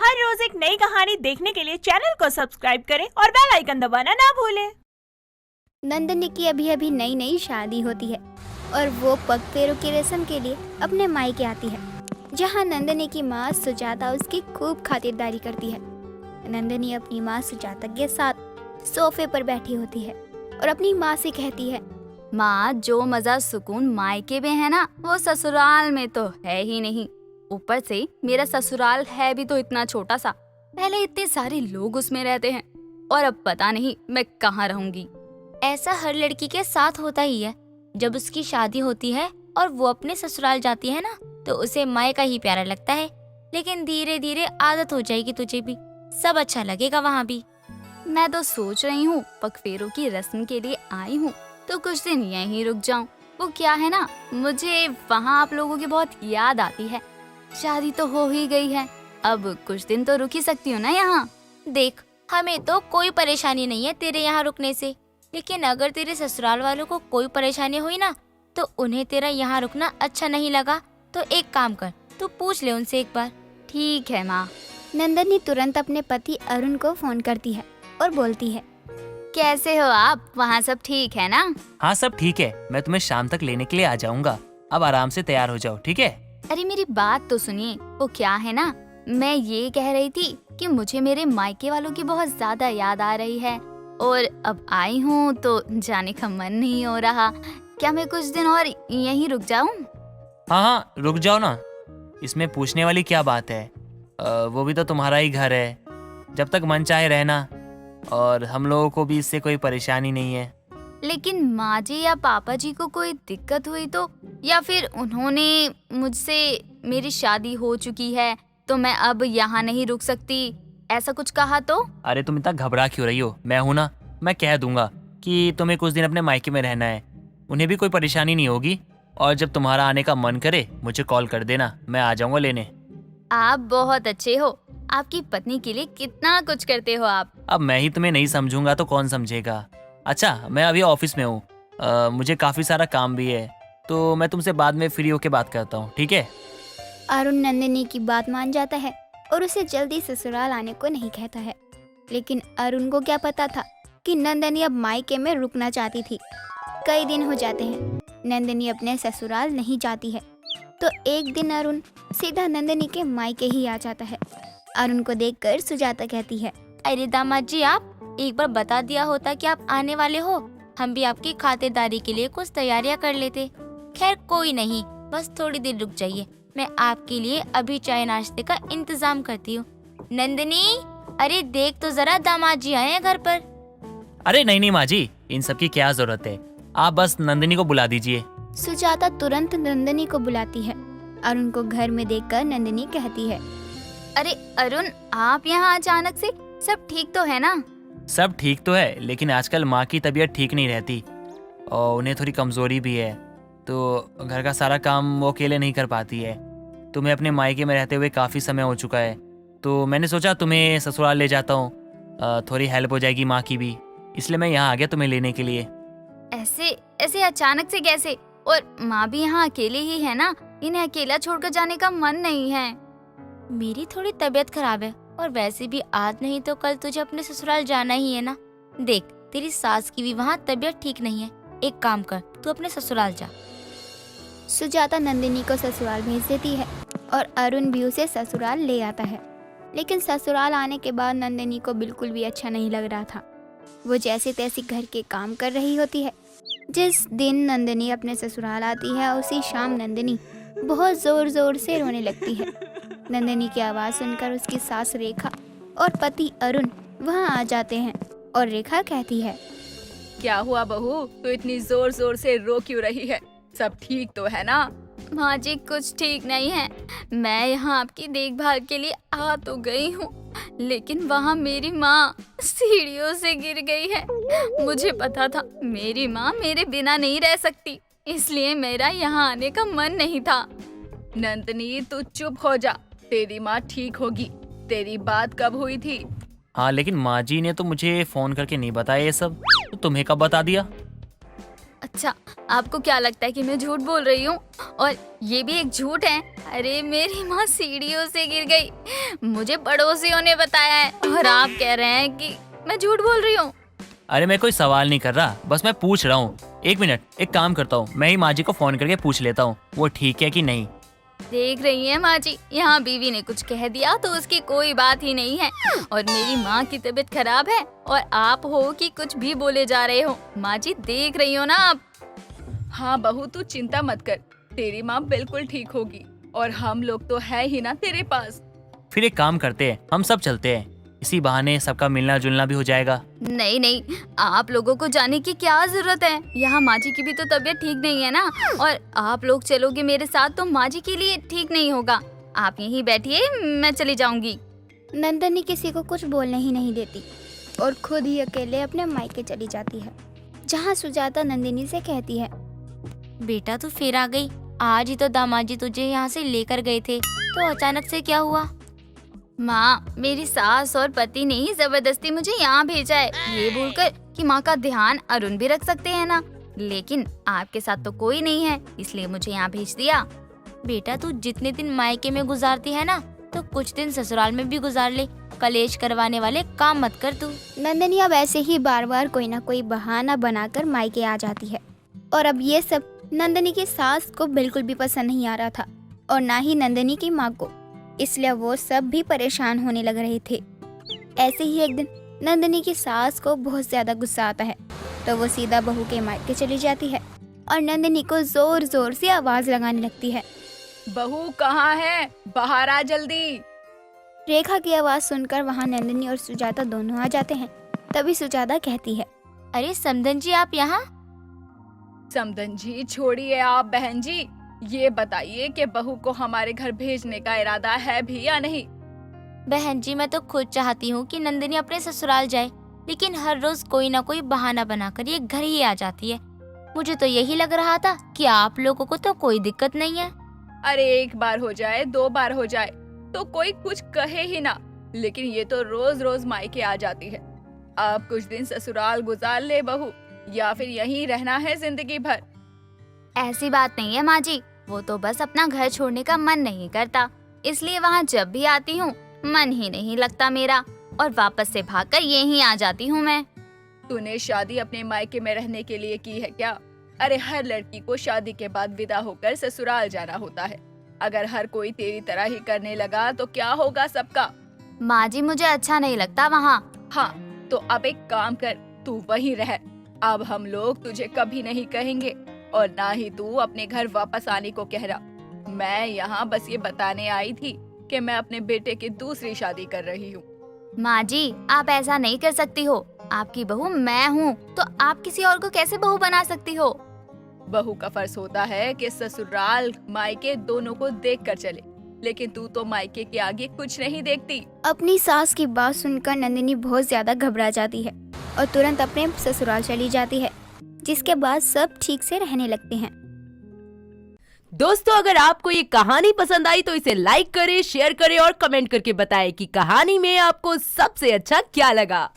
हर रोज एक नई कहानी देखने के लिए चैनल को सब्सक्राइब करें और बेल आइकन दबाना ना भूलें। नंदनी की अभी अभी नई नई शादी होती है और वो पग फेरों की रस्म के लिए अपने मायके आती है, जहाँ नंदनी की माँ सुजाता उसकी खूब खातिरदारी करती है। नंदनी अपनी माँ सुजाता के साथ सोफे पर बैठी होती है और अपनी माँ से कहती है, माँ, जो मजा सुकून मायके में है ना, वो ससुराल में तो है ही नहीं। ऊपर से मेरा ससुराल है भी तो इतना छोटा सा। पहले इतने सारे लोग उसमें रहते हैं और अब पता नहीं मैं कहाँ रहूंगी। ऐसा हर लड़की के साथ होता ही है। जब उसकी शादी होती है और वो अपने ससुराल जाती है ना, तो उसे मायका ही प्यारा लगता है। लेकिन धीरे धीरे आदत हो जाएगी तुझे भी, सब अच्छा लगेगा वहाँ भी। मैं तो सोच रही हूँ पगफेरों की रस्म के लिए आई हूँ तो कुछ दिन यहीं रुक जाऊँ। वो क्या है ना, मुझे वहाँ आप लोगों की बहुत याद आती है। शादी तो हो ही गई है, अब कुछ दिन तो रुक ही सकती हूँ ना यहाँ। देख, हमें तो कोई परेशानी नहीं है तेरे यहाँ रुकने से, लेकिन अगर तेरे ससुराल वालों को कोई परेशानी हुई ना, तो उन्हें तेरा यहाँ रुकना अच्छा नहीं लगा, तो एक काम कर, तू पूछ ले उनसे एक बार। ठीक है माँ। नंदनी तुरंत अपने पति अरुण को फोन करती है और बोलती है, कैसे हो आप? वहाँ सब ठीक है ना? हाँ, सब ठीक है। मैं तुम्हें शाम तक लेने के लिए आ जाऊंगा। अब आराम से तैयार हो जाओ, ठीक है? अरे मेरी बात तो सुनिए। वो क्या है ना, मैं ये कह रही थी कि मुझे मेरे मायके वालों की बहुत ज्यादा याद आ रही है और अब आई हूँ तो जाने का मन नहीं हो रहा। क्या मैं कुछ दिन और यहीं रुक जाऊँ? हाँ हाँ, रुक जाओ ना। इसमें पूछने वाली क्या बात है? वो भी तो तुम्हारा ही घर है। जब तक मन चाहे रहना, और हम लोगों को भी इससे कोई परेशानी नहीं है। लेकिन माँ जी या पापा जी को कोई दिक्कत हुई तो, या फिर उन्होंने मुझसे मेरी शादी हो चुकी है तो मैं अब यहाँ नहीं रुक सकती, ऐसा कुछ कहा तो? अरे तुम इतना घबरा क्यों रही हो? मैं हूं ना, मैं कह दूंगा कि तुम्हें कुछ दिन अपने मायके में रहना है। उन्हें भी कोई परेशानी नहीं होगी। और जब तुम्हारा आने का मन करे मुझे कॉल कर देना, मैं आ जाऊंगा लेने। आप बहुत अच्छे हो। आपकी पत्नी के लिए कितना कुछ करते हो आप। अब मैं ही तुम्हें नहीं समझूंगा तो कौन समझेगा। अच्छा, मैं अभी ऑफिस में हूँ, मुझे काफी सारा काम भी है, तो मैं तुमसे बाद में फ्री होके बात करता हूँ, ठीक है? अरुण नंदिनी की बात मान जाता है और उसे जल्दी ससुराल आने को नहीं कहता है। लेकिन अरुण को क्या पता था कि नंदिनी अब मायके में रुकना चाहती थी। कई दिन हो जाते हैं, नंदिनी अपने ससुराल नहीं जाती है, तो एक दिन अरुण सीधा नंदिनी के मायके ही आ जाता है। अरुण को देखकर सुजाता कहती है, अरे दामाद जी, आप एक बार बता दिया होता कि आप आने वाले हो, हम भी आपकी खातिरदारी के लिए कुछ तैयारियां कर लेते। खैर कोई नहीं, बस थोड़ी देर रुक जाइए, मैं आपके लिए अभी चाय नाश्ते का इंतजाम करती हूँ। नंदिनी, अरे देख तो जरा, दामाद जी आए हैं घर पर। अरे नहीं नहीं माँ जी, इन सब की क्या जरूरत है, आप बस नंदिनी को बुला दीजिए। सुजाता तुरंत नंदिनी को बुलाती है। अरुण को घर में देखकर नंदिनी कहती है, अरे अरुण, आप यहाँ अचानक से? सब ठीक तो है ना? सब ठीक तो है, लेकिन आजकल माँ की तबीयत ठीक नहीं रहती और उन्हें थोड़ी कमजोरी भी है, तो घर का सारा काम वो अकेले नहीं कर पाती है। तुम्हें अपने मायके में रहते हुए काफ़ी समय हो चुका है, तो मैंने सोचा तुम्हें ससुराल ले जाता हूँ, थोड़ी हेल्प हो जाएगी माँ की भी, इसलिए मैं यहाँ आ गया तुम्हें लेने के लिए। ऐसे ऐसे अचानक से कैसे? और माँ भी यहाँ अकेले ही है ना, इन्हें अकेला छोड़कर जाने का मन नहीं है। मेरी थोड़ी तबीयत खराब है, और वैसे भी आज नहीं तो कल तुझे अपने ससुराल जाना ही है ना। देख, तेरी सास की भी वहाँ तबीयत ठीक नहीं है, एक काम कर, तू अपने ससुराल जा। सुजाता नंदिनी को ससुराल भेज देती है और अरुण भी उसे ससुराल ले आता है। लेकिन ससुराल आने के बाद नंदिनी को बिल्कुल भी अच्छा नहीं लग रहा था। वो जैसे तैसे घर के काम कर रही होती है। जिस दिन नंदिनी अपने ससुराल आती है, उसी शाम नंदिनी बहुत जोर जोर से रोने लगती है। नंदिनी की आवाज़ सुनकर उसकी सास रेखा और पति अरुण वहाँ आ जाते हैं और रेखा कहती है, क्या हुआ बहू, तू इतनी जोर जोर से रो क्यों रही है? सब ठीक तो है ना? माँ जी, कुछ ठीक नहीं है। मैं यहाँ आपकी देखभाल के लिए आ तो गई हूँ, लेकिन वहाँ मेरी माँ सीढ़ियों से गिर गई है। मुझे पता था मेरी माँ मेरे बिना नहीं रह सकती, इसलिए मेरा यहाँ आने का मन नहीं था। नंदनी, तू चुप हो जा, तेरी माँ ठीक होगी। तेरी बात कब हुई थी? हाँ, लेकिन माँ जी ने तो मुझे फ़ोन करके नहीं बताया ये सब, तो तुम्हें कब बता दिया? अच्छा, आपको क्या लगता है कि मैं झूठ बोल रही हूँ? और ये भी एक झूठ है। अरे मेरी माँ सीढ़ियों से गिर गई, मुझे पड़ोसियों ने बताया है, और आप कह रहे हैं कि मैं झूठ बोल रही हूँ। अरे मैं कोई सवाल नहीं कर रहा, बस मैं पूछ रहा हूँ। एक मिनट, एक काम करता हूँ, मैं ही माँ जी को फोन करके पूछ लेता हूँ वो ठीक है कि नहीं। देख रही हैं माँ जी, यहाँ बीवी ने कुछ कह दिया तो उसकी कोई बात ही नहीं है। और मेरी माँ की तबीयत खराब है और आप हो कि कुछ भी बोले जा रहे हो। माँ जी देख रही हो ना आप। हाँ बहू, तू चिंता मत कर, तेरी माँ बिल्कुल ठीक होगी, और हम लोग तो है ही ना तेरे पास। फिर एक काम करते हैं, हम सब चलते हैं, इसी बहाने सबका मिलना जुलना भी हो जाएगा। नहीं नहीं, आप लोगों को जाने की क्या जरूरत है, यहाँ माँ जी की भी तो तबीयत ठीक नहीं है ना। और आप लोग चलोगे मेरे साथ तो माँ जी के लिए ठीक नहीं होगा। आप यहीं बैठिए, मैं चली जाऊंगी। नंदनी किसी को कुछ बोलने ही नहीं देती और खुद ही अकेले अपने मायके चली जाती है, जहाँ सुजाता नंदिनी से कहती है, बेटा तू फिर आ गई। आज ही तो दामाद जी तुझे यहाँ से लेकर गए थे, तो अचानक से क्या हुआ? माँ, मेरी सास और पति ने ही जबरदस्ती मुझे यहाँ भेजा है, ये बोलकर कि माँ का ध्यान अरुण भी रख सकते हैं ना। लेकिन आपके साथ तो कोई नहीं है, इसलिए मुझे यहाँ भेज दिया। बेटा तू जितने दिन मायके में गुजारती है ना, तो कुछ दिन ससुराल में भी गुजार ले। कलेश करवाने वाले काम मत कर तू। नंदिनी अब ऐसे ही बार बार कोई ना कोई बहाना बनाकर मायके आ जाती है, और अब ये सब नंदिनी की सास को बिल्कुल भी पसंद नहीं आ रहा था, और ना ही नंदिनी की माँ को, इसलिए वो सब भी परेशान होने लग रहे थे। ऐसे ही एक दिन नंदिनी की सास को बहुत ज्यादा गुस्सा आता है, तो वो सीधा बहू के मायके चली जाती है और नंदिनी को जोर जोर से आवाज लगाने लगती है, बहू कहाँ है, बाहर आ जल्दी। रेखा की आवाज सुनकर वहाँ नंदिनी और सुजाता दोनों आ जाते हैं। तभी सुजाता कहती है, अरे समधन जी आप यहाँ? समधन जी छोड़िए आप बहन जी, ये बताइए कि बहू को हमारे घर भेजने का इरादा है भी या नहीं। बहन जी मैं तो खुद चाहती हूँ कि नंदिनी अपने ससुराल जाए, लेकिन हर रोज कोई ना कोई बहाना बनाकर ये घर ही आ जाती है। मुझे तो यही लग रहा था कि आप लोगों को तो कोई दिक्कत नहीं है। अरे एक बार हो जाए, दो बार हो जाए तो कोई कुछ कहे ही ना, लेकिन ये तो रोज रोज मायके आ जाती है। अब कुछ दिन ससुराल गुजार ले बहू, या फिर यहीं रहना है जिंदगी भर। ऐसी बात नहीं है माँ जी, वो तो बस अपना घर छोड़ने का मन नहीं करता, इसलिए वहाँ जब भी आती हूँ मन ही नहीं लगता मेरा, और वापस से भागकर यहीं आ जाती हूँ मैं। तूने शादी अपने मायके में रहने के लिए की है क्या? अरे हर लड़की को शादी के बाद विदा होकर ससुराल जाना होता है। अगर हर कोई तेरी तरह ही करने लगा तो क्या होगा सबका? माँ जी मुझे अच्छा नहीं लगता वहाँ। हाँ तो अब एक काम कर, तू वहीं रह। अब हम लोग तुझे कभी नहीं कहेंगे, और ना ही तू अपने घर वापस आने को कह रहा। मैं यहाँ बस ये बताने आई थी कि मैं अपने बेटे की दूसरी शादी कर रही हूँ। माँ जी आप ऐसा नहीं कर सकती हो, आपकी बहू मैं हूँ, तो आप किसी और को कैसे बहू बना सकती हो? बहू का फर्ज होता है कि ससुराल मायके दोनों को देख कर चले, लेकिन तू तो मायके के आगे कुछ नहीं देखती। अपनी सास की बात सुनकर नंदिनी बहुत ज्यादा घबरा जाती है और तुरंत अपने ससुराल चली जाती है, जिसके बाद सब ठीक से रहने लगते हैं। दोस्तों अगर आपको ये कहानी पसंद आई तो इसे लाइक करें, शेयर करें और कमेंट करके बताएं कि कहानी में आपको सबसे अच्छा क्या लगा।